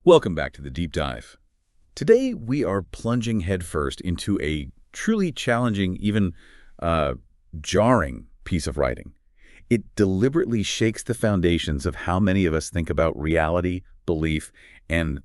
Welcome back to the Deep Dive. Today, we are plunging headfirst into a truly challenging, even jarring piece of writing. It deliberately shakes the foundations of how many of us think about reality, belief, and,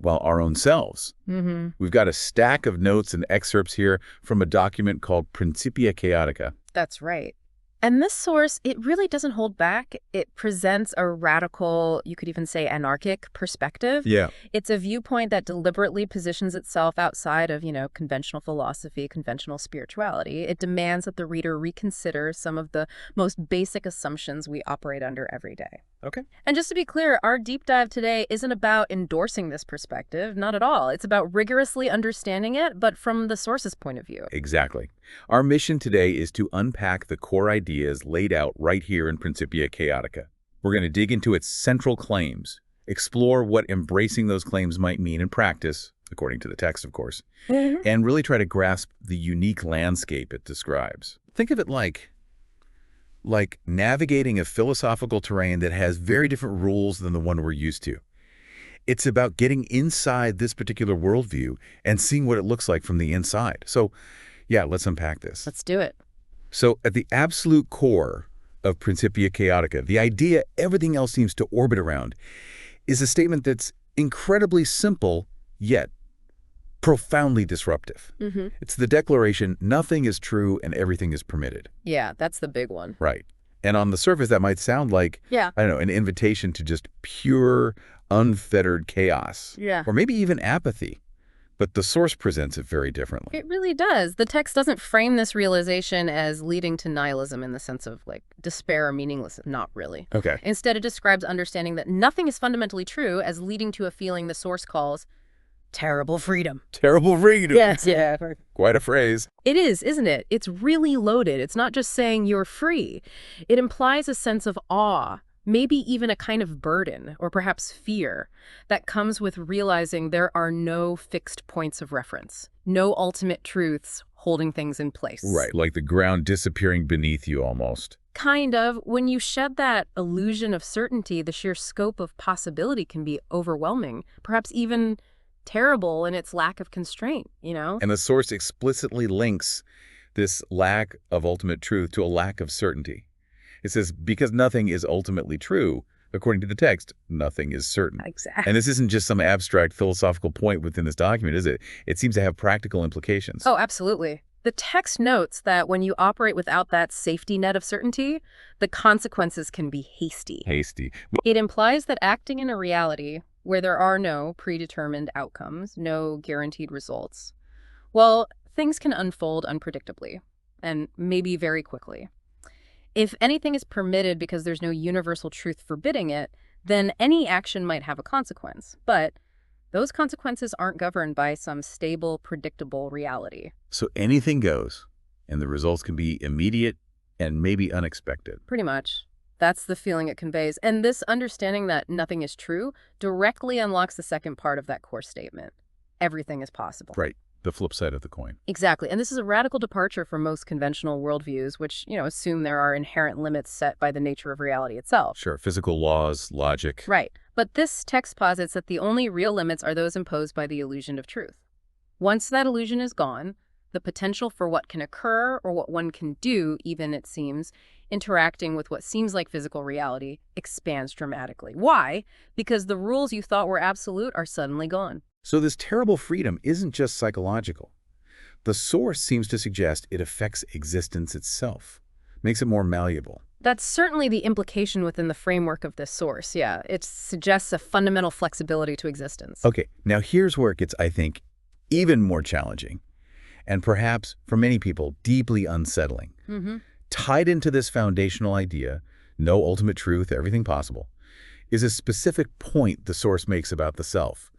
well, our own selves. We've got a stack of notes and excerpts here from a document called Principia Chaotica. That's right. And this source, it really doesn't hold back. It presents a radical, you could even say anarchic perspective. Yeah. It's a viewpoint that deliberately positions itself outside of, conventional philosophy, conventional spirituality. It demands that the reader reconsider some of the most basic assumptions we operate under every day. Okay. And just to be clear, our deep dive today isn't about endorsing this perspective, not at all. It's about rigorously understanding it, but from the source's point of view. Exactly. Our mission today is to unpack the core ideas laid out right here in Principia Chaotica. We're going to dig into its central claims, explore what embracing those claims might mean in practice, according to the text, of course, and really try to grasp the unique landscape it describes. Think of it like navigating a philosophical terrain that has very different rules than the one we're used to. It's about getting inside this particular worldview and seeing what it looks like from the inside. So, yeah, let's unpack this. Let's do it. So, at the absolute core of Principia Chaotica, the idea everything else seems to orbit around, is a statement that's incredibly simple, yet profoundly disruptive. It's the declaration, nothing is true and everything is permitted. Yeah, that's the big one. Right. And on the surface, that might sound like, Yeah. I don't know, an invitation to just pure, unfettered chaos. Yeah. Or maybe even apathy. But the source presents it very differently. It really does. The text doesn't frame this realization as leading to nihilism in the sense of despair or meaninglessness. Not really. Okay. Instead, it describes understanding that nothing is fundamentally true as leading to a feeling the source calls terrible freedom. Terrible freedom. Yes, yeah. Quite a phrase. It is, isn't it? It's really loaded. It's not just saying you're free. It implies a sense of awe, maybe even a kind of burden, or perhaps fear, that comes with realizing there are no fixed points of reference, no ultimate truths holding things in place. Right, like the ground disappearing beneath you almost. Kind of. When you shed that illusion of certainty, the sheer scope of possibility can be overwhelming, perhaps even terrible in its lack of constraint, And the source explicitly links this lack of ultimate truth to a lack of certainty. It says, because nothing is ultimately true, according to the text, nothing is certain. Exactly. And this isn't just some abstract philosophical point within this document, is it? It seems to have practical implications. Oh, absolutely. The text notes that when you operate without that safety net of certainty, the consequences can be hasty. Hasty. It implies that acting in a reality where there are no predetermined outcomes, no guaranteed results, well, things can unfold unpredictably, and maybe very quickly. If anything is permitted because there's no universal truth forbidding it, then any action might have a consequence. But those consequences aren't governed by some stable, predictable reality. So anything goes, and the results can be immediate and maybe unexpected. Pretty much. That's the feeling it conveys. And this understanding that nothing is true directly unlocks the second part of that core statement. Everything is possible. Right. The flip side of the coin. Exactly. And this is a radical departure from most conventional worldviews, which, assume there are inherent limits set by the nature of reality itself. Sure. Physical laws, logic. Right. But this text posits that the only real limits are those imposed by the illusion of truth. Once that illusion is gone, the potential for what can occur or what one can do, even, it seems, interacting with what seems like physical reality, expands dramatically. Why? Because the rules you thought were absolute are suddenly gone. So this terrible freedom isn't just psychological. The source seems to suggest it affects existence itself, makes it more malleable. That's certainly the implication within the framework of this source, yeah. It suggests a fundamental flexibility to existence. Okay, now here's where it gets, I think, even more challenging, and perhaps, for many people, deeply unsettling. Tied into this foundational idea, no ultimate truth, everything possible, is a specific point the source makes about the self,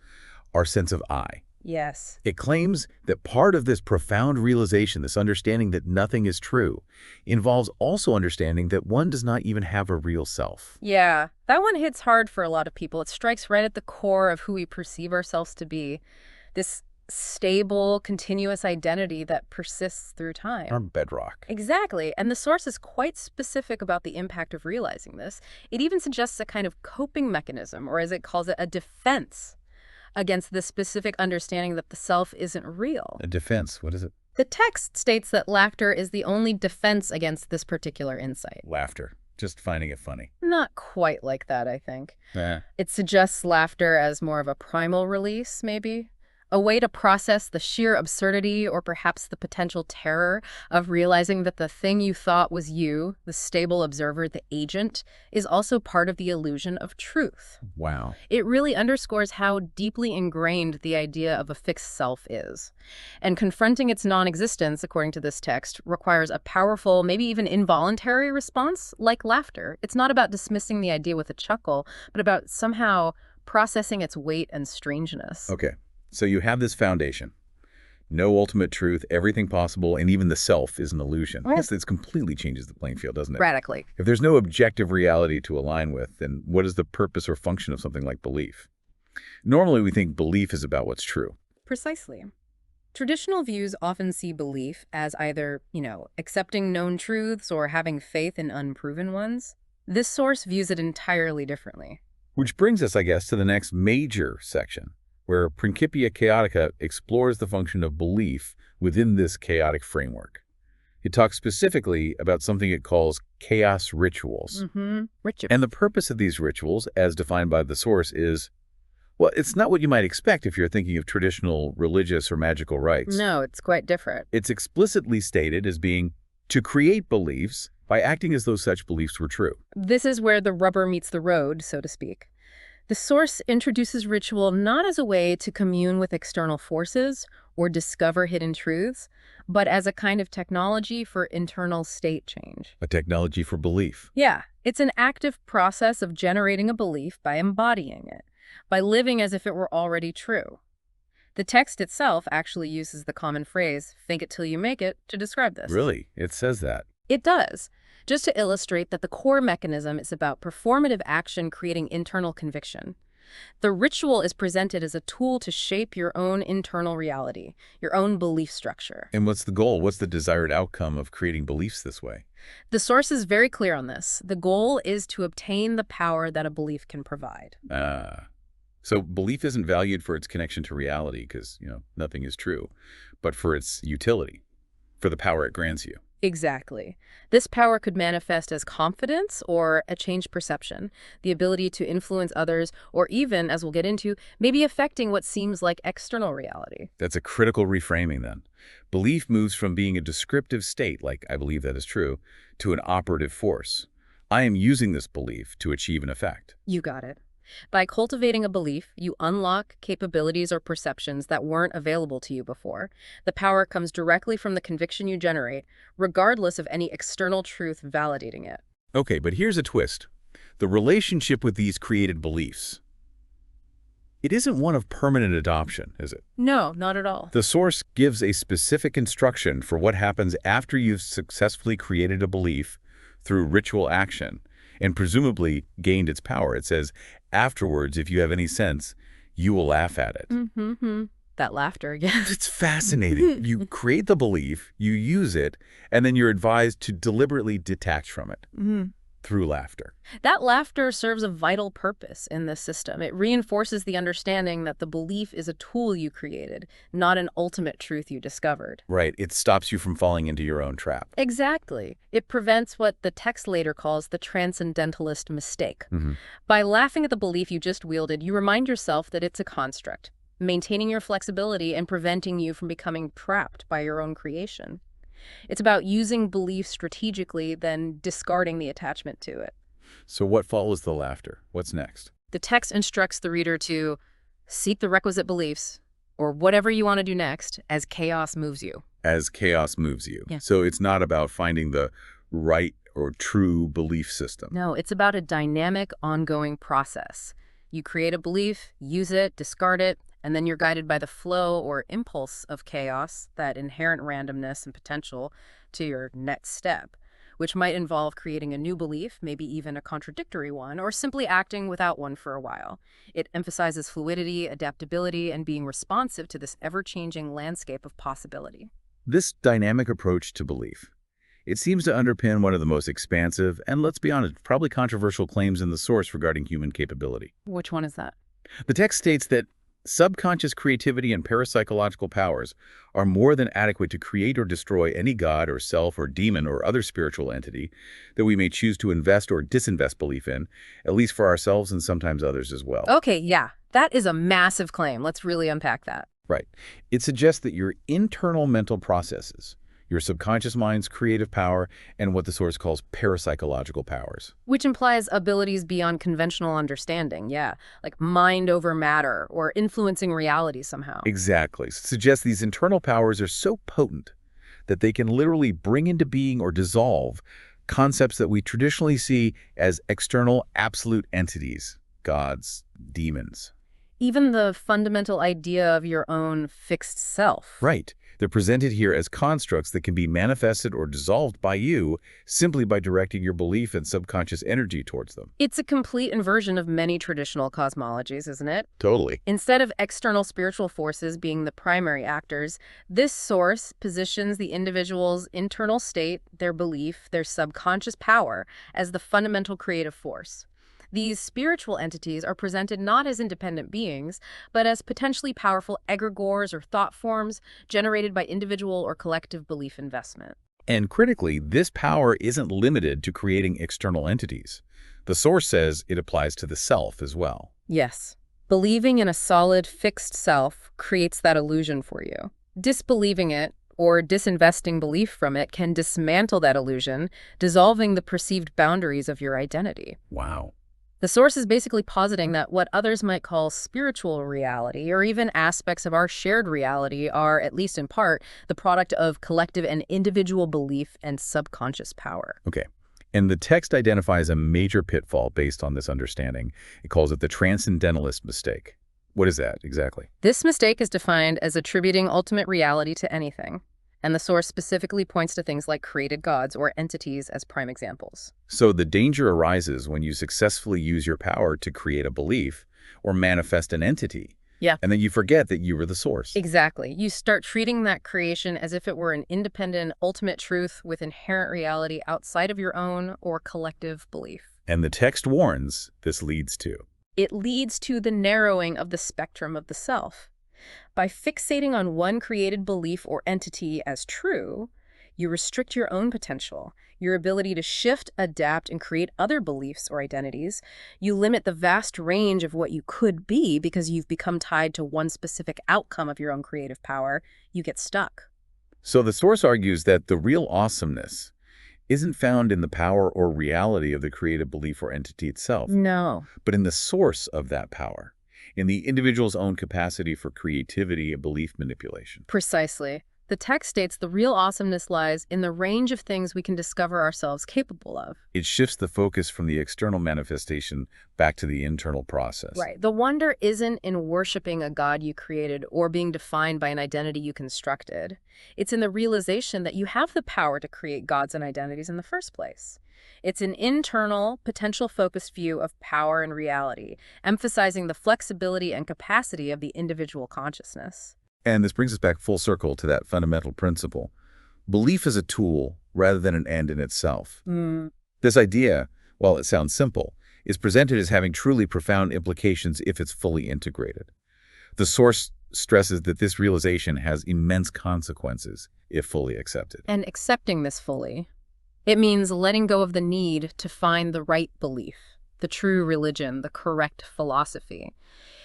our sense of I. Yes. It claims that part of this profound realization, this understanding that nothing is true, involves also understanding that one does not even have a real self. Yeah, that one hits hard for a lot of people. It strikes right at the core of who we perceive ourselves to be. This stable, continuous identity that persists through time. Our bedrock. Exactly. And the source is quite specific about the impact of realizing this. It even suggests a kind of coping mechanism, or as it calls it, a defense. against the specific understanding that the self isn't real. A defense. What is it? The text states that laughter is the only defense against this particular insight. Laughter. Just finding it funny. Not quite like that, I think. Eh. It suggests laughter as more of a primal release, maybe. A way to process the sheer absurdity or perhaps the potential terror of realizing that the thing you thought was you, the stable observer, the agent, is also part of the illusion of truth. Wow. It really underscores how deeply ingrained the idea of a fixed self is. And confronting its non-existence, according to this text, requires a powerful, maybe even involuntary response, like laughter. It's not about dismissing the idea with a chuckle, but about somehow processing its weight and strangeness. Okay. So you have this foundation. No ultimate truth, everything possible, and even the self is an illusion. Right. Yes, this completely changes the playing field, doesn't it? Radically. If there's no objective reality to align with, then what is the purpose or function of something like belief? Normally, we think belief is about what's true. Precisely. Traditional views often see belief as either, accepting known truths or having faith in unproven ones. This source views it entirely differently. Which brings us, I guess, to the next major section, where Principia Chaotica explores the function of belief within this chaotic framework. It talks specifically about something it calls chaos rituals. Ritual. And the purpose of these rituals, as defined by the source, is, well, it's not what you might expect if you're thinking of traditional religious or magical rites. No, it's quite different. It's explicitly stated as being to create beliefs by acting as though such beliefs were true. This is where the rubber meets the road, so to speak. The source introduces ritual not as a way to commune with external forces or discover hidden truths, but as a kind of technology for internal state change. A technology for belief. Yeah, it's an active process of generating a belief by embodying it, by living as if it were already true. The text itself actually uses the common phrase, "fake it till you make it," to describe this. Really? It says that. It does, just to illustrate that the core mechanism is about performative action creating internal conviction. The ritual is presented as a tool to shape your own internal reality, your own belief structure. And what's the goal? What's the desired outcome of creating beliefs this way? The source is very clear on this. The goal is to obtain the power that a belief can provide. So belief isn't valued for its connection to reality because, nothing is true, but for its utility, for the power it grants you. Exactly. This power could manifest as confidence or a changed perception, the ability to influence others, or even, as we'll get into, maybe affecting what seems like external reality. That's a critical reframing then. Belief moves from being a descriptive state, like I believe that is true, to an operative force. I am using this belief to achieve an effect. You got it. By cultivating a belief, you unlock capabilities or perceptions that weren't available to you before. The power comes directly from the conviction you generate, regardless of any external truth validating it. Okay, but here's a twist. The relationship with these created beliefs. It isn't one of permanent adoption, is it? No, not at all. The source gives a specific instruction for what happens after you've successfully created a belief through ritual action and presumably gained its power. It says, afterwards, if you have any sense, you will laugh at it. That laughter again. It's fascinating. You create the belief, you use it, and then you're advised to deliberately detach from it through laughter. That laughter serves a vital purpose in this system. It reinforces the understanding that the belief is a tool you created, not an ultimate truth you discovered. Right. It stops you from falling into your own trap. Exactly. It prevents what the text later calls the transcendentalist mistake. By laughing at the belief you just wielded, you remind yourself that it's a construct, maintaining your flexibility and preventing you from becoming trapped by your own creation. It's about using belief strategically, then discarding the attachment to it. So what follows the laughter? What's next? The text instructs the reader to seek the requisite beliefs, or whatever you want to do next, as chaos moves you. As chaos moves you. Yeah. So it's not about finding the right or true belief system. No, it's about a dynamic, ongoing process. You create a belief, use it, discard it, and then you're guided by the flow or impulse of chaos, that inherent randomness and potential, to your next step, which might involve creating a new belief, maybe even a contradictory one, or simply acting without one for a while. It emphasizes fluidity, adaptability, and being responsive to this ever-changing landscape of possibility. This dynamic approach to belief, it seems to underpin one of the most expansive and, let's be honest, probably controversial claims in the source regarding human capability. Which one is that? The text states that subconscious creativity and parapsychological powers are more than adequate to create or destroy any god or self or demon or other spiritual entity that we may choose to invest or disinvest belief in, at least for ourselves and sometimes others as well. Okay, yeah, that is a massive claim. Let's really unpack that. Right. It suggests that your internal mental processes, your subconscious mind's creative power, and what the source calls parapsychological powers. Which implies abilities beyond conventional understanding, yeah, like mind over matter or influencing reality somehow. Exactly. It suggests these internal powers are so potent that they can literally bring into being or dissolve concepts that we traditionally see as external absolute entities, gods, demons. Even the fundamental idea of your own fixed self. Right. They're presented here as constructs that can be manifested or dissolved by you simply by directing your belief and subconscious energy towards them. It's a complete inversion of many traditional cosmologies, isn't it? Totally. Instead of external spiritual forces being the primary actors, this source positions the individual's internal state, their belief, their subconscious power, as the fundamental creative force. These spiritual entities are presented not as independent beings, but as potentially powerful egregores or thought forms generated by individual or collective belief investment. And critically, this power isn't limited to creating external entities. The source says it applies to the self as well. Yes. Believing in a solid, fixed self creates that illusion for you. Disbelieving it or disinvesting belief from it can dismantle that illusion, dissolving the perceived boundaries of your identity. Wow. The source is basically positing that what others might call spiritual reality, or even aspects of our shared reality, are, at least in part, the product of collective and individual belief and subconscious power. Okay. And the text identifies a major pitfall based on this understanding. It calls it the transcendentalist mistake. What is that exactly? This mistake is defined as attributing ultimate reality to anything, and the source specifically points to things like created gods or entities as prime examples. So the danger arises when you successfully use your power to create a belief or manifest an entity. Yeah. And then you forget that you were the source. Exactly. You start treating that creation as if it were an independent, ultimate truth with inherent reality outside of your own or collective belief. And the text warns this leads to. It leads to the narrowing of the spectrum of the self. By fixating on one created belief or entity as true, you restrict your own potential, your ability to shift, adapt, and create other beliefs or identities. You limit the vast range of what you could be because you've become tied to one specific outcome of your own creative power. You get stuck. So the source argues that the real awesomeness isn't found in the power or reality of the creative belief or entity itself, No. but in the source of that power, in the individual's own capacity for creativity and belief manipulation. Precisely. The text states the real awesomeness lies in the range of things we can discover ourselves capable of. It shifts the focus from the external manifestation back to the internal process. Right. The wonder isn't in worshiping a god you created or being defined by an identity you constructed. It's in the realization that you have the power to create gods and identities in the first place. It's an internal, potential-focused view of power and reality, emphasizing the flexibility and capacity of the individual consciousness. And this brings us back full circle to that fundamental principle. Belief is a tool rather than an end in itself. This idea, while it sounds simple, is presented as having truly profound implications if it's fully integrated. The source stresses that this realization has immense consequences if fully accepted. And accepting this fully, it means letting go of the need to find the right belief, the true religion, the correct philosophy.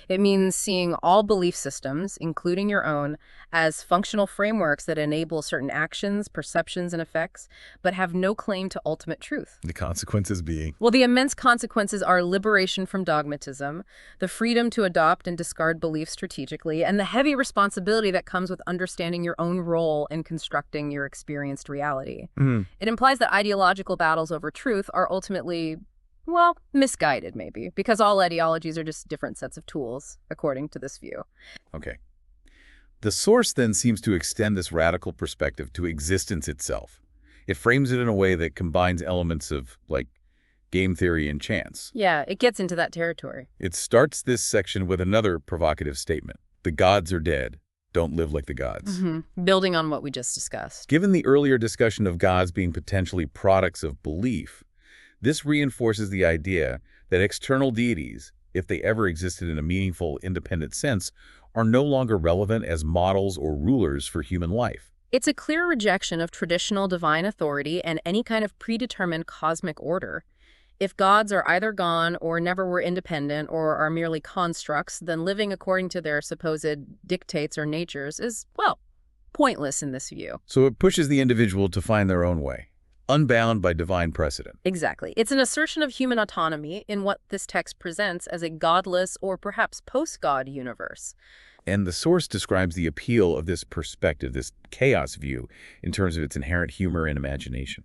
It means seeing all belief systems, including your own, as functional frameworks that enable certain actions, perceptions, and effects, but have no claim to ultimate truth. The consequences being? Well, the immense consequences are liberation from dogmatism, the freedom to adopt and discard beliefs strategically, and the heavy responsibility that comes with understanding your own role in constructing your experienced reality. It implies that ideological battles over truth are ultimately, well, misguided maybe, because all ideologies are just different sets of tools, according to this view. Okay. The source then seems to extend this radical perspective to existence itself. It frames it in a way that combines elements of, like, game theory and chance. Yeah, it gets into that territory. It starts this section with another provocative statement. The gods are dead. Don't live like the gods. Building on what we just discussed. Given the earlier discussion of gods being potentially products of belief, this reinforces the idea that external deities, if they ever existed in a meaningful, independent sense, are no longer relevant as models or rulers for human life. It's a clear rejection of traditional divine authority and any kind of predetermined cosmic order. If gods are either gone or never were independent or are merely constructs, then living according to their supposed dictates or natures is, well, pointless in this view. So it pushes the individual to find their own way, unbound by divine precedent. Exactly. It's an assertion of human autonomy in what this text presents as a godless or perhaps post-God universe. And the source describes the appeal of this perspective, this chaos view, in terms of its inherent humor and imagination.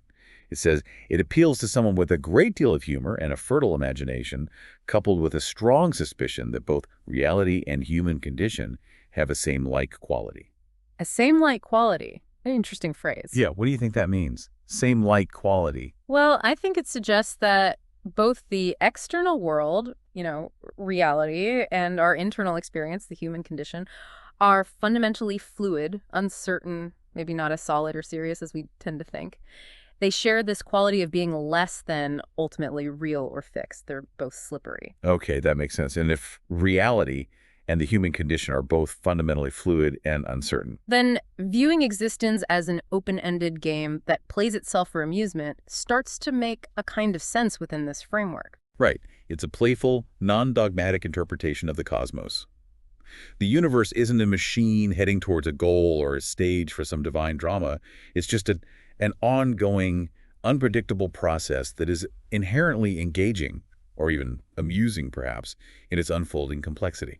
It says, it appeals to someone with a great deal of humor and a fertile imagination, coupled with a strong suspicion that both reality and human condition have a same-like quality. A same-like quality. An interesting phrase. Yeah, what do you think that means? Same-like quality. Well, I think it suggests that both the external world, reality, and our internal experience, the human condition, are fundamentally fluid, uncertain, maybe not as solid or serious as we tend to think. They share this quality of being less than ultimately real or fixed. They're both slippery. Okay, that makes sense. And if reality and the human condition are both fundamentally fluid and uncertain, then viewing existence as an open-ended game that plays itself for amusement starts to make a kind of sense within this framework. right, it's a playful, non-dogmatic interpretation of the cosmos. The universe isn't a machine heading towards a goal or a stage for some divine drama. It's just an ongoing, unpredictable process that is inherently engaging, or even amusing perhaps, in its unfolding complexity.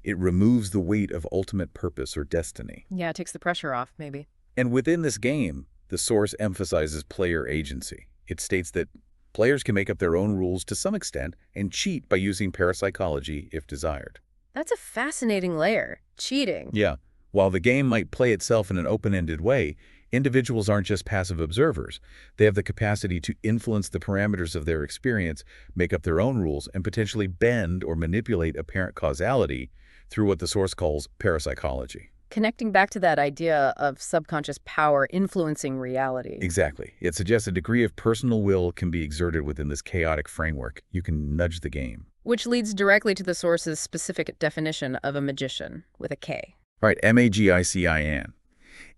It removes the weight of ultimate purpose or destiny. Yeah, it takes the pressure off, maybe. And within this game, the source emphasizes player agency. It states that players can make up their own rules to some extent and cheat by using parapsychology if desired. That's a fascinating layer. Cheating. Yeah, while the game might play itself in an open-ended way, individuals aren't just passive observers. They have the capacity to influence the parameters of their experience, make up their own rules, and potentially bend or manipulate apparent causality through what the source calls parapsychology. Connecting back to that idea of subconscious power influencing reality. Exactly. It suggests a degree of personal will can be exerted within this chaotic framework. You can nudge the game. Which leads directly to the source's specific definition of a magician, with a K. Right, magician.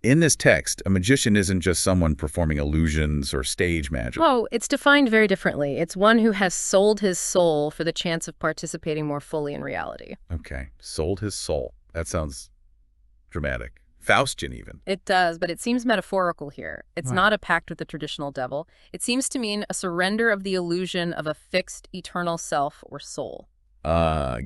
In this text, a magician isn't just someone performing illusions or stage magic. Oh, it's defined very differently. It's one who has sold his soul for the chance of participating more fully in reality. Okay, sold his soul. That sounds dramatic. Faustian, even. It does, but it seems metaphorical here. It's Right. not a pact with the traditional devil. It seems to mean a surrender of the illusion of a fixed, eternal self or soul.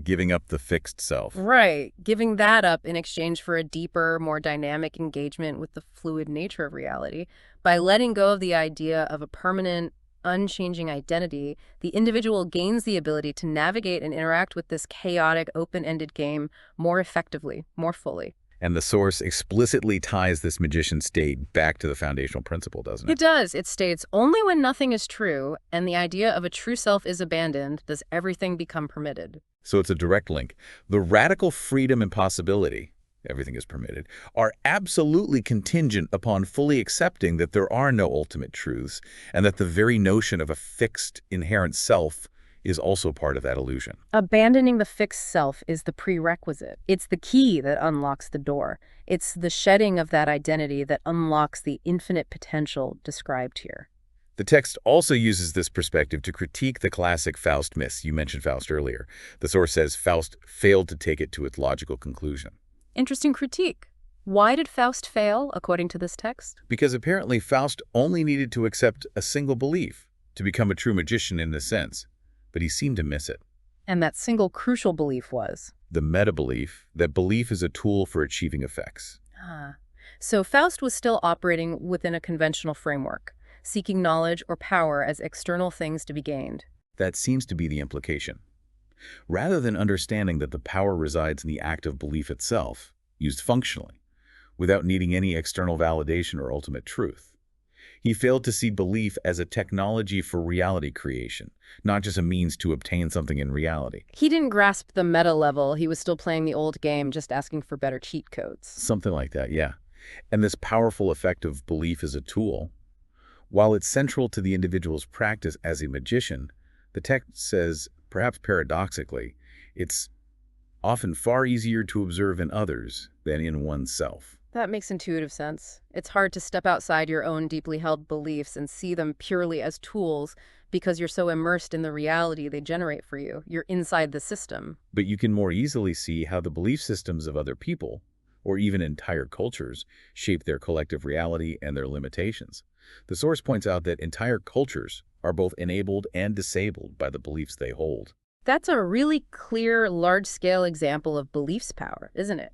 Giving up the fixed self. Right. Giving that up in exchange for a deeper, more dynamic engagement with the fluid nature of reality. By letting go of the idea of a permanent, unchanging identity, the individual gains the ability to navigate and interact with this chaotic, open-ended game more effectively, more fully. And the source explicitly ties this magician state back to the foundational principle, doesn't it? It does. It states, only when nothing is true and the idea of a true self is abandoned does everything become permitted. So it's a direct link. The radical freedom and possibility, everything is permitted, are absolutely contingent upon fully accepting that there are no ultimate truths and that the very notion of a fixed, inherent self is also part of that illusion. Abandoning the fixed self is the prerequisite. It's the key that unlocks the door. It's the shedding of that identity that unlocks the infinite potential described here. The text also uses this perspective to critique the classic Faust myths. You mentioned Faust earlier. The source says Faust failed to take it to its logical conclusion. Interesting critique. Why did Faust fail, according to this text? Because apparently Faust only needed to accept a single belief to become a true magician in this sense. But he seemed to miss it. And that single crucial belief was? The meta-belief, that belief is a tool for achieving effects. So Faust was still operating within a conventional framework, seeking knowledge or power as external things to be gained. That seems to be the implication. Rather than understanding that the power resides in the act of belief itself, used functionally, without needing any external validation or ultimate truth. He failed to see belief as a technology for reality creation, not just a means to obtain something in reality. He didn't grasp the meta level. He was still playing the old game, just asking for better cheat codes. Something like that, yeah. And this powerful effect of belief as a tool, while it's central to the individual's practice as a magician, the text says perhaps paradoxically, it's often far easier to observe in others than in oneself. That makes intuitive sense. It's hard to step outside your own deeply held beliefs and see them purely as tools because you're so immersed in the reality they generate for you. You're inside the system. But you can more easily see how the belief systems of other people, or even entire cultures, shape their collective reality and their limitations. The source points out that entire cultures are both enabled and disabled by the beliefs they hold. That's a really clear, large-scale example of beliefs power, isn't it?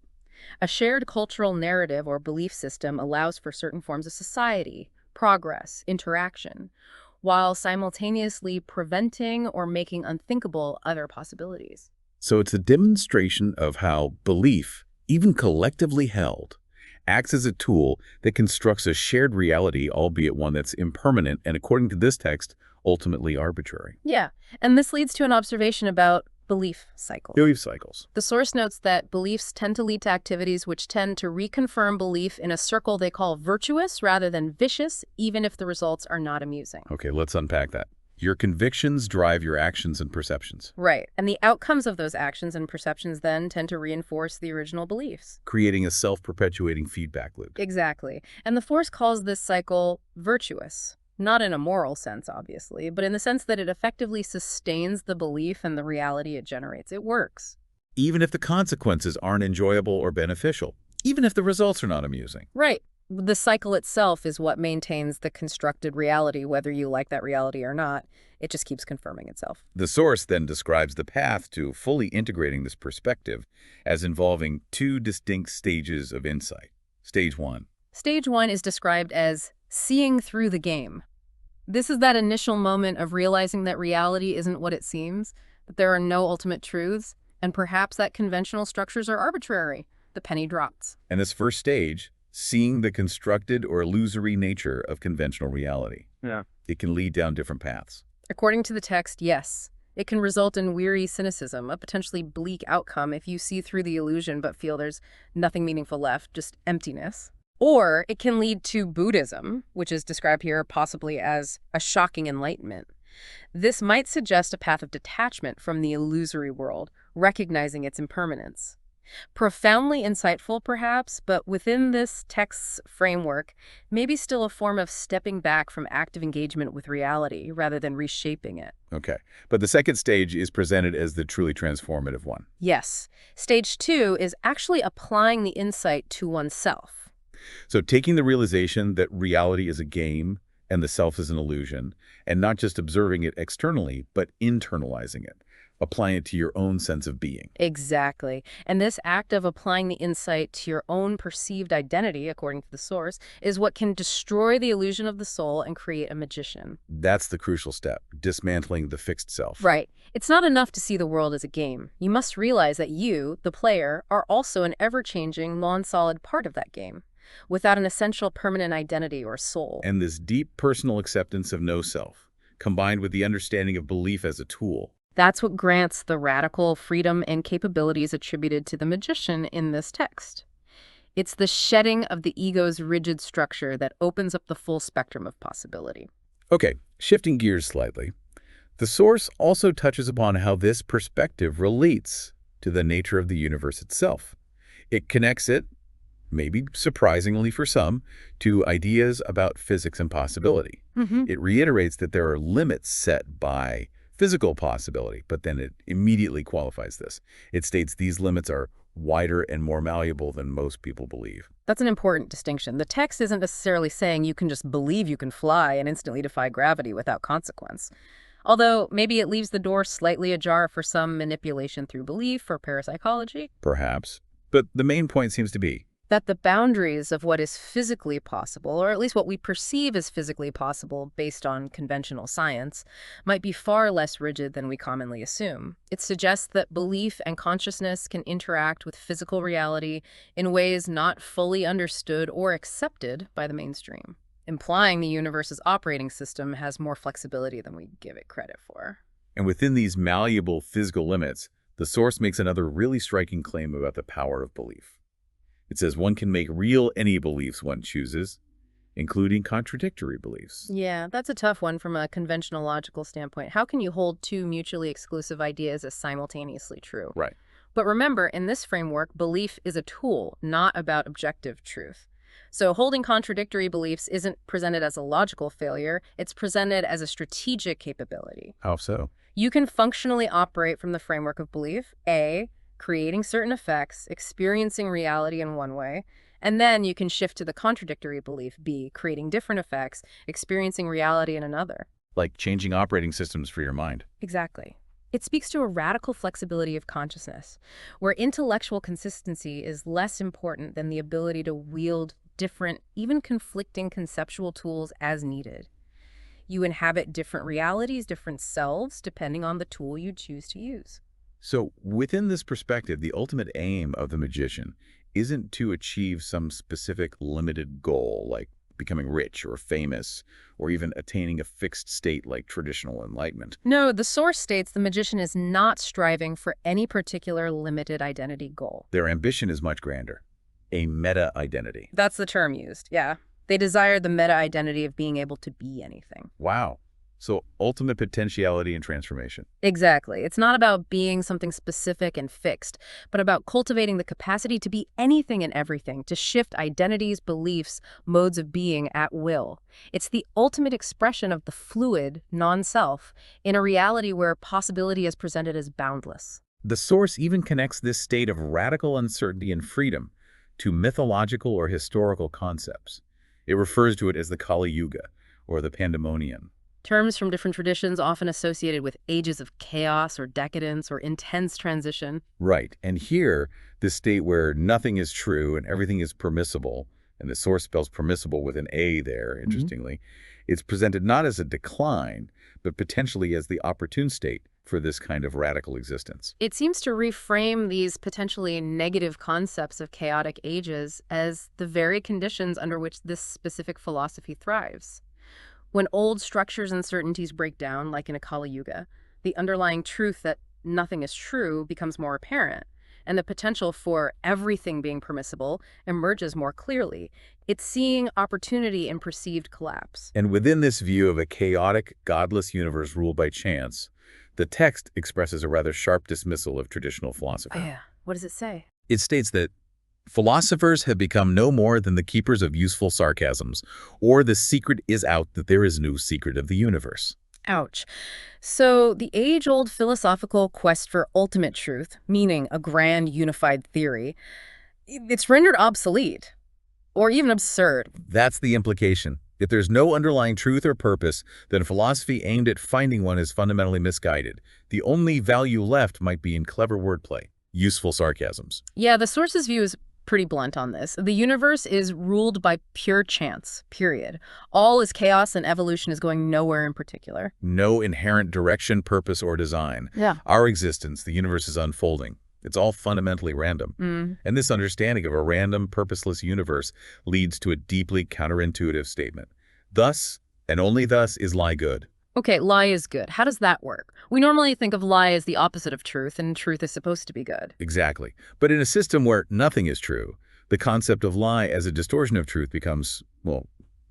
A shared cultural narrative or belief system allows for certain forms of society, progress, interaction, while simultaneously preventing or making unthinkable other possibilities. So it's a demonstration of how belief, even collectively held, acts as a tool that constructs a shared reality, albeit one that's impermanent and, according to this text, ultimately arbitrary. Yeah, and this leads to an observation about belief cycles. Belief cycles. The source notes that beliefs tend to lead to activities which tend to reconfirm belief in a circle they call virtuous rather than vicious, even if the results are not amusing. Okay, let's unpack that. Your convictions drive your actions and perceptions, Right, and the outcomes of those actions and perceptions then tend to reinforce the original beliefs. creating a self-perpetuating feedback loop. Exactly. And the Force calls this cycle virtuous. Not in a moral sense, obviously, but in the sense that it effectively sustains the belief and the reality it generates. It works. Even if the consequences aren't enjoyable or beneficial, even if the results are not amusing. Right. The cycle itself is what maintains the constructed reality, whether you like that reality or not. It just keeps confirming itself. The source then describes the path to fully integrating this perspective as involving two distinct stages of insight. Stage 1. Stage 1 is described as seeing through the game. This is that initial moment of realizing that reality isn't what it seems, that there are no ultimate truths, and perhaps that conventional structures are arbitrary. The penny drops. And this first stage, seeing the constructed or illusory nature of conventional reality. Yeah. It can lead down different paths. According to the text, yes. It can result in weary cynicism, a potentially bleak outcome if you see through the illusion but feel there's nothing meaningful left, just emptiness. Or it can lead to Buddhism, which is described here possibly as a shocking enlightenment. This might suggest a path of detachment from the illusory world, recognizing its impermanence. Profoundly insightful, perhaps, but within this text's framework, maybe still a form of stepping back from active engagement with reality rather than reshaping it. Okay. But the second stage is presented as the truly transformative one. Yes. Stage 2 is actually applying the insight to oneself. So taking the realization that reality is a game and the self is an illusion, and not just observing it externally, but internalizing it, applying it to your own sense of being. Exactly. And this act of applying the insight to your own perceived identity, according to the source, is what can destroy the illusion of the soul and create a magician. That's the crucial step, dismantling the fixed self. Right. It's not enough to see the world as a game. You must realize that you, the player, are also an ever-changing, non-solid part of that game, without an essential permanent identity or soul. And this deep personal acceptance of no self, combined with the understanding of belief as a tool. That's what grants the radical freedom and capabilities attributed to the magician in this text. It's the shedding of the ego's rigid structure that opens up the full spectrum of possibility. Okay, shifting gears slightly. The source also touches upon how this perspective relates to the nature of the universe itself. It connects it, maybe surprisingly for some, to ideas about physics and possibility. It reiterates that there are limits set by physical possibility, but then it immediately qualifies this. It states these limits are wider and more malleable than most people believe. That's an important distinction. The text isn't necessarily saying you can just believe you can fly and instantly defy gravity without consequence. Although maybe it leaves the door slightly ajar for some manipulation through belief or parapsychology. Perhaps. But the main point seems to be That the boundaries of what is physically possible, or at least what we perceive as physically possible based on conventional science, might be far less rigid than we commonly assume. It suggests that belief and consciousness can interact with physical reality in ways not fully understood or accepted by the mainstream, implying the universe's operating system has more flexibility than we give it credit for. And within these malleable physical limits, the source makes another really striking claim about the power of belief. It says one can make real any beliefs one chooses, including contradictory beliefs. Yeah, that's a tough one from a conventional logical standpoint. How can you hold two mutually exclusive ideas as simultaneously true? Right. But remember, in this framework, belief is a tool, not about objective truth. So holding contradictory beliefs isn't presented as a logical failure, it's presented as a strategic capability. How so? You can functionally operate from the framework of belief, A, creating certain effects, experiencing reality in one way, and then you can shift to the contradictory belief, B, creating different effects, experiencing reality in another. Like changing operating systems for your mind. Exactly. It speaks to a radical flexibility of consciousness, where intellectual consistency is less important than the ability to wield different, even conflicting conceptual tools as needed. You inhabit different realities, different selves, depending on the tool you choose to use. So within this perspective, the ultimate aim of the magician isn't to achieve some specific limited goal, like becoming rich or famous, or even attaining a fixed state like traditional enlightenment. No, the source states the magician is not striving for any particular limited identity goal. Their ambition is much grander, a meta-identity. That's the term used, yeah. They desire the meta-identity of being able to be anything. Wow. So ultimate potentiality and transformation. Exactly. It's not about being something specific and fixed, but about cultivating the capacity to be anything and everything, to shift identities, beliefs, modes of being at will. It's the ultimate expression of the fluid, non-self, in a reality where possibility is presented as boundless. The source even connects this state of radical uncertainty and freedom to mythological or historical concepts. It refers to it as the Kali Yuga, or the Pandemonium. Terms from different traditions often associated with ages of chaos or decadence or intense transition. Right. And here, this state where nothing is true and everything is permissible, and the source spells permissible with an A there, interestingly, it's presented not as a decline, but potentially as the opportune state for this kind of radical existence. It seems to reframe these potentially negative concepts of chaotic ages as the very conditions under which this specific philosophy thrives. When old structures and certainties break down, like in a Kali Yuga, the underlying truth that nothing is true becomes more apparent, and the potential for everything being permissible emerges more clearly. It's seeing opportunity in perceived collapse. And within this view of a chaotic, godless universe ruled by chance, the text expresses a rather sharp dismissal of traditional philosophy. Oh, yeah. What does it say? It states that philosophers have become no more than the keepers of useful sarcasms, or the secret is out that there is no secret of the universe. Ouch. So the age-old philosophical quest for ultimate truth, meaning a grand unified theory, it's rendered obsolete or even absurd. That's the implication. If there's no underlying truth or purpose, then philosophy aimed at finding one is fundamentally misguided. The only value left might be in clever wordplay, useful sarcasms. Yeah, the source's view is pretty blunt on this. The universe is ruled by pure chance, period. All is chaos and evolution is going nowhere in particular. No inherent direction, purpose, or design. Yeah. Our existence, the universe is unfolding. It's all fundamentally random. And this understanding of a random, purposeless universe leads to a deeply counterintuitive statement. Thus, and only thus, is lie good. Okay, lie is good. How does that work? We normally think of lie as the opposite of truth, and truth is supposed to be good. Exactly. But in a system where nothing is true, the concept of lie as a distortion of truth becomes, well,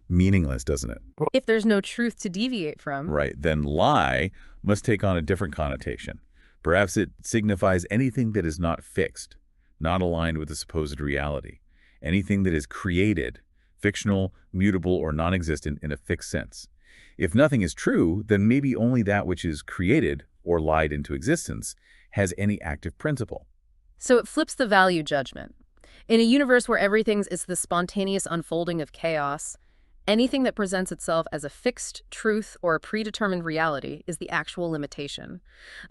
meaningless, doesn't it? If there's no truth to deviate from. Right. Then lie must take on a different connotation. Perhaps it signifies anything that is not fixed, not aligned with the supposed reality, anything that is created, fictional, mutable, or non-existent in a fixed sense. If nothing is true, then maybe only that which is created or lied into existence has any active principle. So it flips the value judgment. In a universe where everything is the spontaneous unfolding of chaos, anything that presents itself as a fixed truth or a predetermined reality is the actual limitation.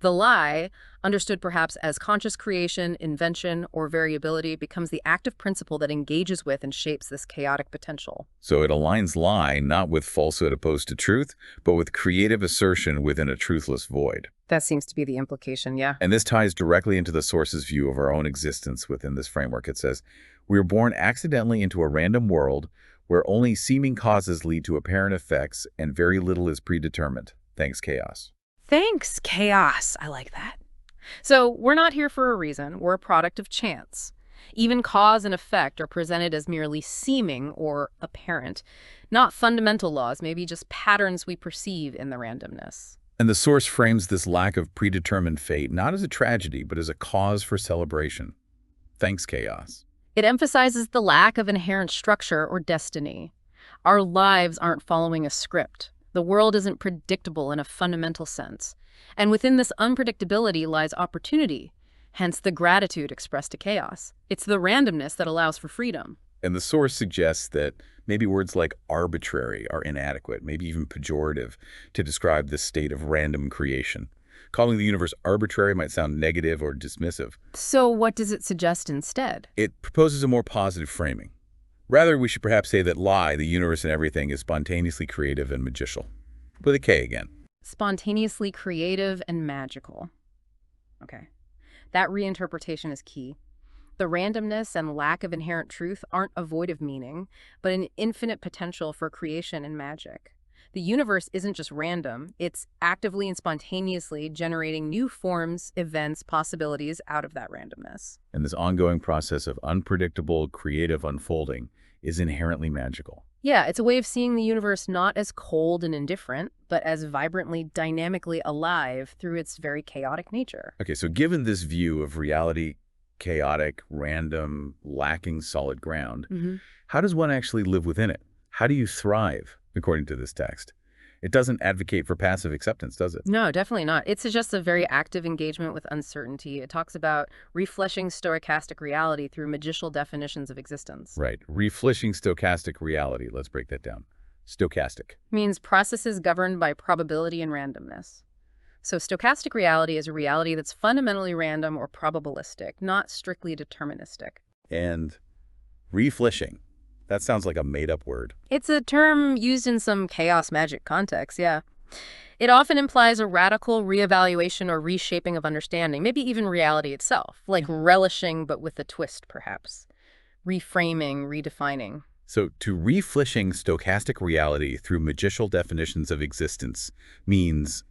The lie, understood perhaps as conscious creation, invention, or variability, becomes the active principle that engages with and shapes this chaotic potential. So it aligns lie not with falsehood opposed to truth, but with creative assertion within a truthless void. That seems to be the implication, yeah. And this ties directly into the source's view of our own existence within this framework. It says, we are born accidentally into a random world where only seeming causes lead to apparent effects and very little is predetermined. Thanks, chaos. Thanks, chaos. I like that. So we're not here for a reason. We're a product of chance. Even cause and effect are presented as merely seeming or apparent, not fundamental laws, maybe just patterns we perceive in the randomness. And the source frames this lack of predetermined fate not as a tragedy, but as a cause for celebration. Thanks, chaos. It emphasizes the lack of inherent structure or destiny. Our lives aren't following a script. The world isn't predictable in a fundamental sense. And within this unpredictability lies opportunity, hence the gratitude expressed to chaos. It's the randomness that allows for freedom. And the source suggests that maybe words like arbitrary are inadequate, maybe even pejorative, to describe this state of random creation. Calling the universe arbitrary might sound negative or dismissive. So what does it suggest instead? It proposes a more positive framing. Rather, we should perhaps say that the universe and everything, is spontaneously creative and magical. With a K again. Spontaneously creative and magical. Okay. That reinterpretation is key. The randomness and lack of inherent truth aren't a void of meaning, but an infinite potential for creation and magic. The universe isn't just random, it's actively and spontaneously generating new forms, events, possibilities out of that randomness. And this ongoing process of unpredictable, creative unfolding is inherently magical. Yeah, it's a way of seeing the universe not as cold and indifferent, but as vibrantly, dynamically alive through its very chaotic nature. Okay, so given this view of reality, chaotic, random, lacking solid ground, how does one actually live within it? How do you thrive, according to this text? It doesn't advocate for passive acceptance, does it? No, definitely not. It suggests a very active engagement with uncertainty. It talks about refleshing stochastic reality through magical definitions of existence. Right. Refleshing stochastic reality. Let's break that down. Stochastic. Means processes governed by probability and randomness. So stochastic reality is a reality that's fundamentally random or probabilistic, not strictly deterministic. And refleshing. That sounds like a made-up word. It's a term used in some chaos magic contexts, yeah. It often implies a radical reevaluation or reshaping of understanding, maybe even reality itself, like relishing but with a twist, perhaps. Reframing, redefining. So to refleshing stochastic reality through magical definitions of existence means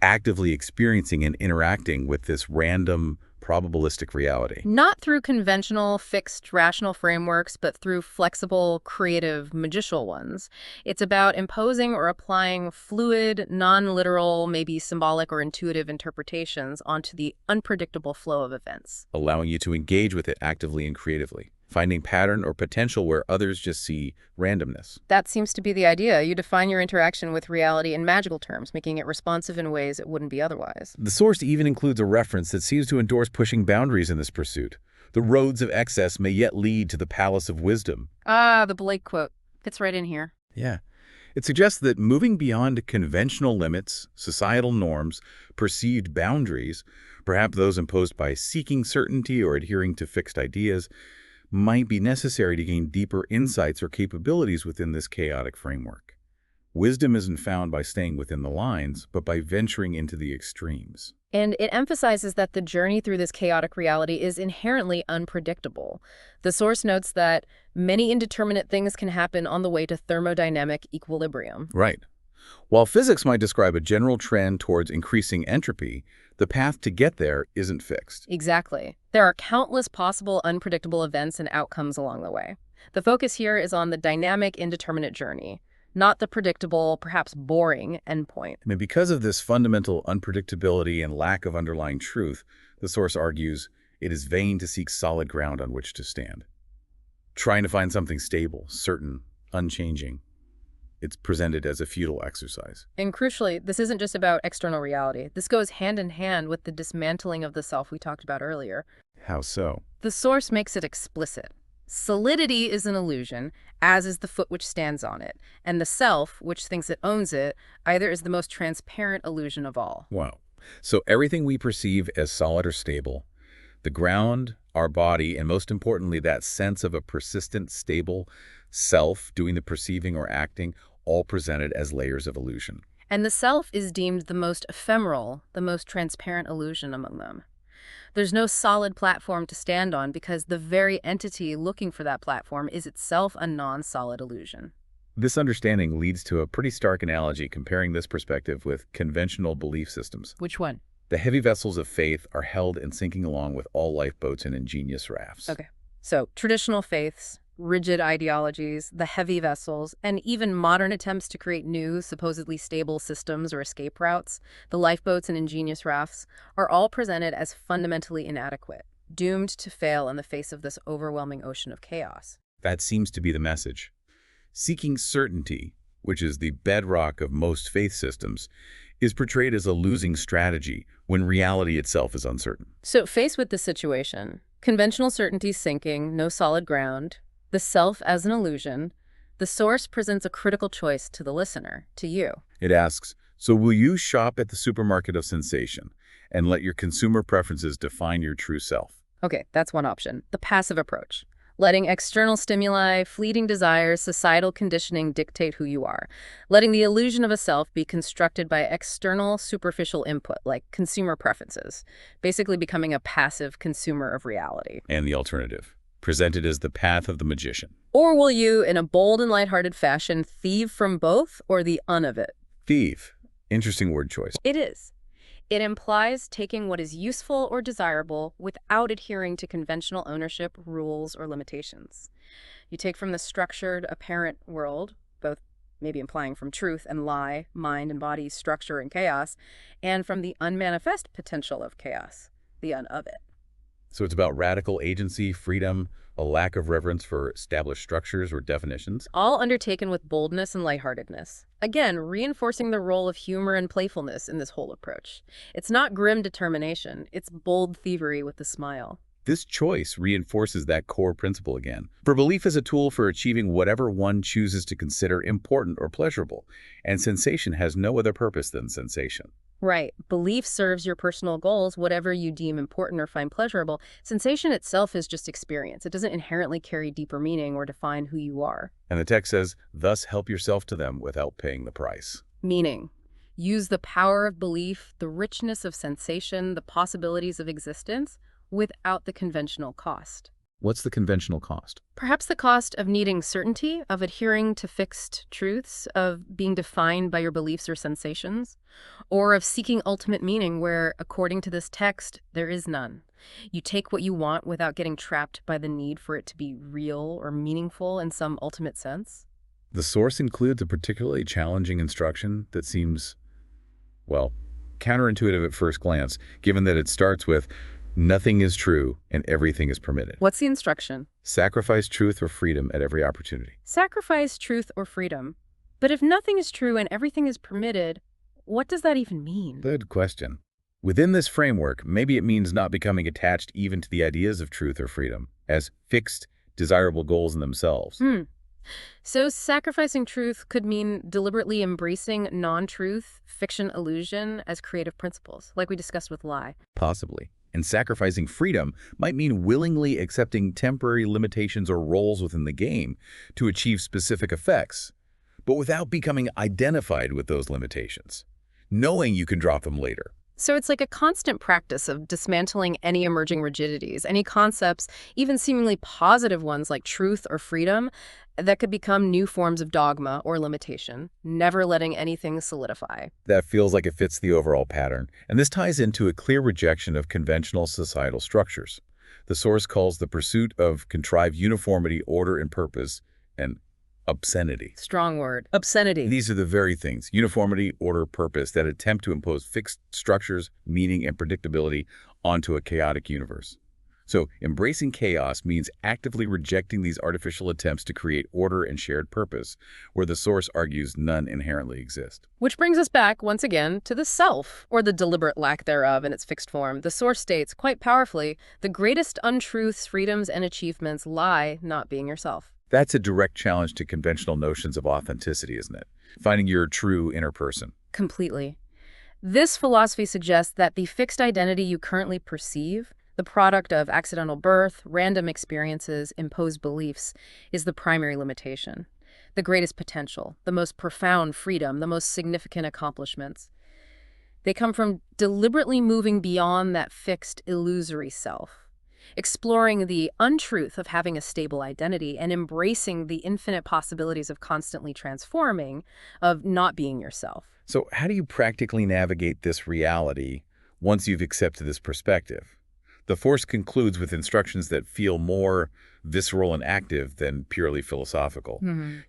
actively experiencing and interacting with this random, probabilistic reality. Not through conventional, fixed, rational frameworks, but through flexible, creative, magical ones. It's about imposing or applying fluid, non-literal, maybe symbolic or intuitive interpretations onto the unpredictable flow of events. Allowing you to engage with it actively and creatively, finding pattern or potential where others just see randomness. That seems to be the idea. You define your interaction with reality in magical terms, making it responsive in ways it wouldn't be otherwise. The source even includes a reference that seems to endorse pushing boundaries in this pursuit. The roads of excess may yet lead to the palace of wisdom. Ah, the Blake quote. Fits right in here. Yeah. It suggests that moving beyond conventional limits, societal norms, perceived boundaries, perhaps those imposed by seeking certainty or adhering to fixed ideas, might be necessary to gain deeper insights or capabilities within this chaotic framework. Wisdom isn't found by staying within the lines, but by venturing into the extremes. And it emphasizes that the journey through this chaotic reality is inherently unpredictable. The source notes that many indeterminate things can happen on the way to thermodynamic equilibrium. Right. While physics might describe a general trend towards increasing entropy, the path to get there isn't fixed. Exactly. There are countless possible unpredictable events and outcomes along the way. The focus here is on the dynamic, indeterminate journey, not the predictable, perhaps boring endpoint. I mean, because of this fundamental unpredictability and lack of underlying truth, the source argues it is vain to seek solid ground on which to stand. Trying to find something stable, certain, unchanging, it's presented as a futile exercise. And crucially, this isn't just about external reality. This goes hand in hand with the dismantling of the self we talked about earlier. How so? The source makes it explicit. Solidity is an illusion, as is the foot which stands on it. And the self, which thinks it owns it, either is the most transparent illusion of all. Wow. So everything we perceive as solid or stable, the ground, our body, and most importantly, that sense of a persistent, stable self doing the perceiving or acting, all presented as layers of illusion. And the self is deemed the most ephemeral, the most transparent illusion among them. There's no solid platform to stand on because the very entity looking for that platform is itself a non-solid illusion. This understanding leads to a pretty stark analogy comparing this perspective with conventional belief systems. Which one? The heavy vessels of faith are held and sinking along with all lifeboats and ingenious rafts. Okay. So traditional faiths, rigid ideologies, the heavy vessels, and even modern attempts to create new, supposedly stable systems or escape routes, the lifeboats and ingenious rafts, are all presented as fundamentally inadequate, doomed to fail in the face of this overwhelming ocean of chaos. That seems to be the message. Seeking certainty, which is the bedrock of most faith systems, is portrayed as a losing strategy when reality itself is uncertain. So faced with this situation, conventional certainty sinking, no solid ground, the self as an illusion, the source presents a critical choice to the listener, to you. It asks, so will you shop at the supermarket of sensation and let your consumer preferences define your true self? Okay, that's one option. The passive approach. Letting external stimuli, fleeting desires, societal conditioning dictate who you are. Letting the illusion of a self be constructed by external, superficial input, like consumer preferences. Basically becoming a passive consumer of reality. And the alternative, presented as the path of the magician. Or will you, in a bold and lighthearted fashion, thieve from both or the un of it? Thieve. Interesting word choice. It is. It implies taking what is useful or desirable without adhering to conventional ownership, rules, or limitations. You take from the structured, apparent world, both maybe implying from truth and lie, mind and body, structure and chaos, and from the unmanifest potential of chaos, the un of it. So it's about radical agency, freedom, a lack of reverence for established structures or definitions. All undertaken with boldness and lightheartedness. Again, reinforcing the role of humor and playfulness in this whole approach. It's not grim determination, it's bold thievery with a smile. This choice reinforces that core principle again. For belief is a tool for achieving whatever one chooses to consider important or pleasurable, and sensation has no other purpose than sensation. Right. Belief serves your personal goals, whatever you deem important or find pleasurable. Sensation itself is just experience. It doesn't inherently carry deeper meaning or define who you are. And the text says, thus help yourself to them without paying the price. Meaning, use the power of belief, the richness of sensation, the possibilities of existence, without the conventional cost. What's the conventional cost? Perhaps the cost of needing certainty, of adhering to fixed truths, of being defined by your beliefs or sensations, or of seeking ultimate meaning where, according to this text, there is none. You take what you want without getting trapped by the need for it to be real or meaningful in some ultimate sense. The source includes a particularly challenging instruction that seems, well, counterintuitive at first glance, given that it starts with, nothing is true and everything is permitted. What's the instruction? Sacrifice truth or freedom at every opportunity. Sacrifice truth or freedom. But if nothing is true and everything is permitted, what does that even mean? Good question. Within this framework, maybe it means not becoming attached even to the ideas of truth or freedom as fixed, desirable goals in themselves. So sacrificing truth could mean deliberately embracing non-truth, fiction, illusion as creative principles, like we discussed with lie. Possibly. And sacrificing freedom might mean willingly accepting temporary limitations or roles within the game to achieve specific effects, but without becoming identified with those limitations, knowing you can drop them later. So it's like a constant practice of dismantling any emerging rigidities, any concepts, even seemingly positive ones like truth or freedom, that could become new forms of dogma or limitation, never letting anything solidify. That feels like it fits the overall pattern, and this ties into a clear rejection of conventional societal structures. The source calls the pursuit of contrived uniformity, order, and purpose an obscenity. Strong word. Obscenity. These are the very things, uniformity, order, purpose, that attempt to impose fixed structures, meaning, and predictability onto a chaotic universe. So, embracing chaos means actively rejecting these artificial attempts to create order and shared purpose, where the source argues none inherently exist. Which brings us back, once again, to the self, or the deliberate lack thereof in its fixed form. The source states, quite powerfully, the greatest untruths, freedoms, and achievements lie not being yourself. That's a direct challenge to conventional notions of authenticity, isn't it? Finding your true inner person. Completely. This philosophy suggests that the fixed identity you currently perceive, the product of accidental birth, random experiences, imposed beliefs, is the primary limitation. The greatest potential, the most profound freedom, the most significant accomplishments. They come from deliberately moving beyond that fixed, illusory self, exploring the untruth of having a stable identity and embracing the infinite possibilities of constantly transforming, of not being yourself. So how do you practically navigate this reality once you've accepted this perspective. The Force concludes with instructions that feel more visceral and active than purely philosophical.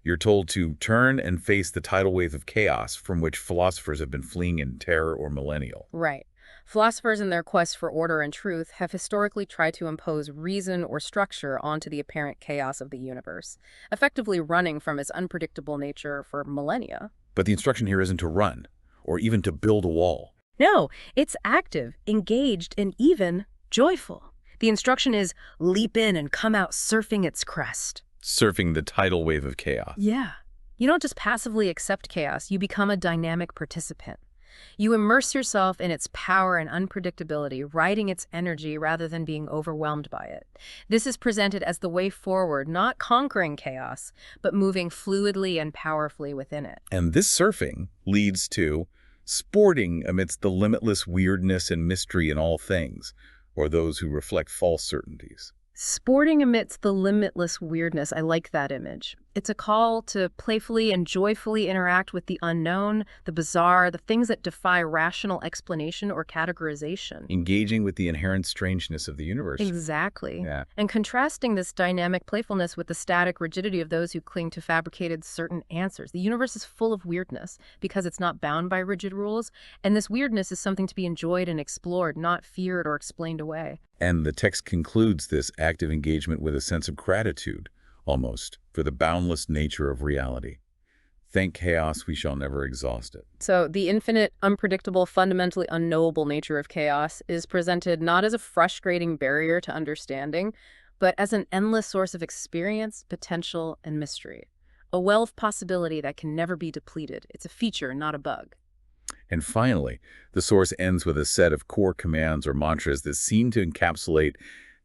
You're told to turn and face the tidal wave of chaos from which philosophers have been fleeing in terror or millennial. Right. Philosophers in their quest for order and truth have historically tried to impose reason or structure onto the apparent chaos of the universe, effectively running from its unpredictable nature for millennia. But the instruction here isn't to run, or even to build a wall. No, it's active, engaged, and even joyful. The instruction is leap in and come out surfing its crest. Surfing the tidal wave of chaos. Yeah. You don't just passively accept chaos, you become a dynamic participant. You immerse yourself in its power and unpredictability, riding its energy rather than being overwhelmed by it. This is presented as the way forward, not conquering chaos, but moving fluidly and powerfully within it. And this surfing leads to sporting amidst the limitless weirdness and mystery in all things, or those who reflect false certainties. Sporting amidst the limitless weirdness, I like that image. It's a call to playfully and joyfully interact with the unknown, the bizarre, the things that defy rational explanation or categorization. Engaging with the inherent strangeness of the universe. Exactly. Yeah. And contrasting this dynamic playfulness with the static rigidity of those who cling to fabricated certain answers. The universe is full of weirdness because it's not bound by rigid rules, and this weirdness is something to be enjoyed and explored, not feared or explained away. And the text concludes this active engagement with a sense of gratitude, almost, for the boundless nature of reality. Thank chaos, we shall never exhaust it. So the infinite, unpredictable, fundamentally unknowable nature of chaos is presented not as a frustrating barrier to understanding, but as an endless source of experience, potential, and mystery. A well of possibility that can never be depleted. It's a feature, not a bug. And finally, the source ends with a set of core commands or mantras that seem to encapsulate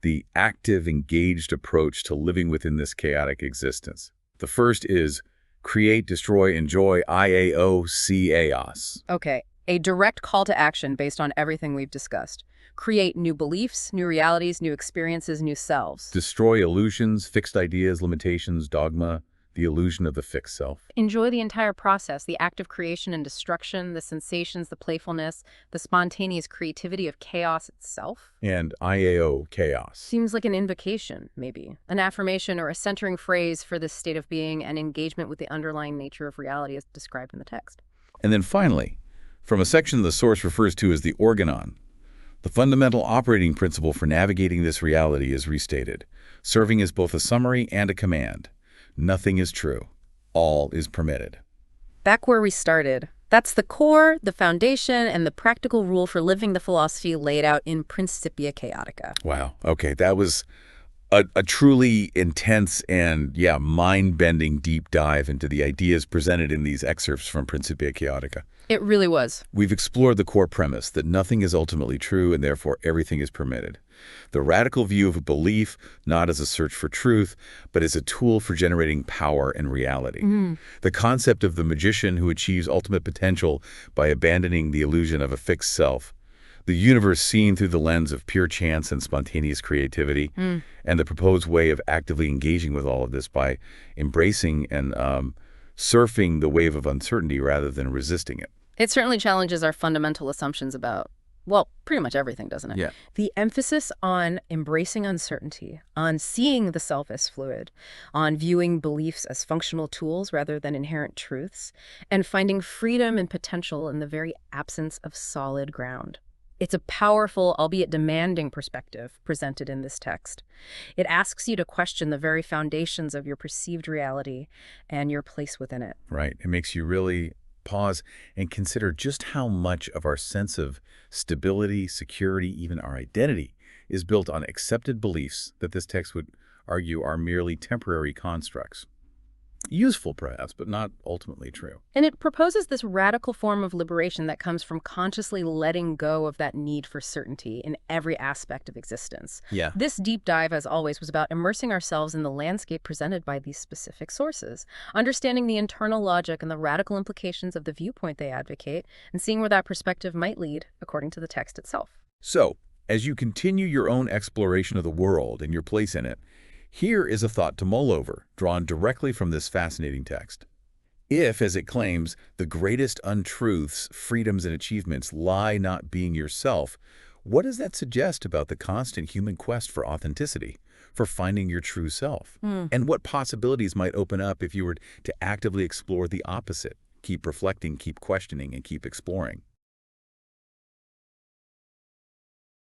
the active, engaged approach to living within this chaotic existence. The first is create, destroy, enjoy, IAO-CAOS. Okay, a direct call to action based on everything we've discussed. Create new beliefs, new realities, new experiences, new selves. Destroy illusions, fixed ideas, limitations, dogma, the illusion of the fixed self. Enjoy the entire process, the act of creation and destruction, the sensations, the playfulness, the spontaneous creativity of chaos itself. And IAO, chaos. Seems like an invocation, maybe. An affirmation or a centering phrase for this state of being and engagement with the underlying nature of reality as described in the text. And then finally, from a section the source refers to as the organon, the fundamental operating principle for navigating this reality is restated, serving as both a summary and a command. Nothing is true. All is permitted. Back where we started. That's the core, the foundation, and the practical rule for living the philosophy laid out in Principia Chaotica. Wow. Okay, that was a truly intense and, mind-bending deep dive into the ideas presented in these excerpts from Principia Chaotica. It really was. We've explored the core premise that nothing is ultimately true and therefore everything is permitted. The radical view of a belief, not as a search for truth, but as a tool for generating power and reality. The concept of the magician who achieves ultimate potential by abandoning the illusion of a fixed self. The universe seen through the lens of pure chance and spontaneous creativity, and the proposed way of actively engaging with all of this by embracing and surfing the wave of uncertainty rather than resisting it. It certainly challenges our fundamental assumptions about, well, pretty much everything, doesn't it? Yeah. The emphasis on embracing uncertainty, on seeing the self as fluid, on viewing beliefs as functional tools rather than inherent truths, and finding freedom and potential in the very absence of solid ground. It's a powerful, albeit demanding perspective presented in this text. It asks you to question the very foundations of your perceived reality and your place within it. Right. It makes you really pause and consider just how much of our sense of stability, security, even our identity, is built on accepted beliefs that this text would argue are merely temporary constructs. Useful, perhaps, but not ultimately true. And it proposes this radical form of liberation that comes from consciously letting go of that need for certainty in every aspect of existence. Yeah. This deep dive, as always, was about immersing ourselves in the landscape presented by these specific sources, understanding the internal logic and the radical implications of the viewpoint they advocate, and seeing where that perspective might lead, according to the text itself. So, as you continue your own exploration of the world and your place in it, here is a thought to mull over, drawn directly from this fascinating text. If, as it claims, the greatest untruths, freedoms, and achievements lie not being yourself, what does that suggest about the constant human quest for authenticity, for finding your true self? And what possibilities might open up if you were to actively explore the opposite? Keep reflecting, keep questioning, and keep exploring.